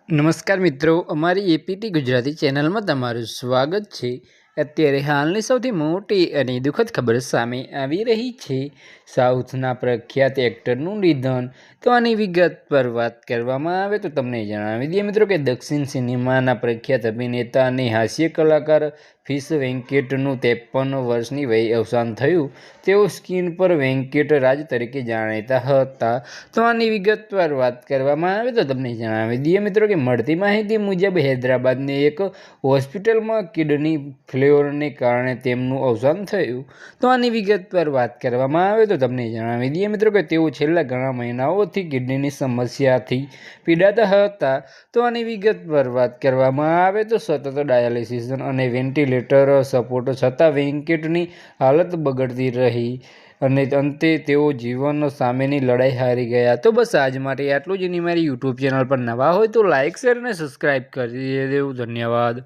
નમસ્કાર મિત્રો, અમારી એપીટી ગુજરાતી ચેનલમાં તમારું સ્વાગત છે। અત્યારે હાલની સૌથી મોટી અને દુઃખદ ખબર સામે આવી રહી છે। સાઉથના પ્રખ્યાત એક્ટરનું નિધન। તો આની વિગત પર વાત કરવામાં આવે તો તમને જણાવી દઈએ મિત્રો કે દક્ષિણ સિનેમાના પ્રખ્યાત અભિનેતા અને હાસ્ય કલાકાર ફિશ વેંકટનું 53 વર્ષની વયે અવસાન થયું। તેઓ સ્ક્રીન પર વેંકટ રાજ તરીકે જાણીતા હતા। તો આની વિગત પર વાત કરવામાં આવે તો તમને જણાવી દઈએ મિત્રો કે મળતી માહિતી મુજબ હૈદરાબાદની એક હોસ્પિટલમાં કિડની ફેલ્યોરને કારણે તેમનું અવસાન થયું। તો આની વિગત પર વાત કરવામાં આવે તો તમને જણાવી દઈએ મિત્રો કે તેઓ છેલ્લા ઘણા મહિનાઓથી કિડનીની સમસ્યાથી પીડાતા હતા। તો આની વિગત પર વાત કરવામાં આવે તો સતત ડાયાલિસિસ અને વેન્ટિલેટર સપોર્ટ છતાં વેંકટની હાલત બગડતી રહી અને અંતે તેઓ જીવન સામેની લડાઈ હારી ગયા। તો બસ આજ માટે આટલું જ। મારી યુટ્યુબ ચેનલ પર નવા હોય તો લાઇક શેર અને સબસ્ક્રાઈબ કરી દેવું। ધન્યવાદ।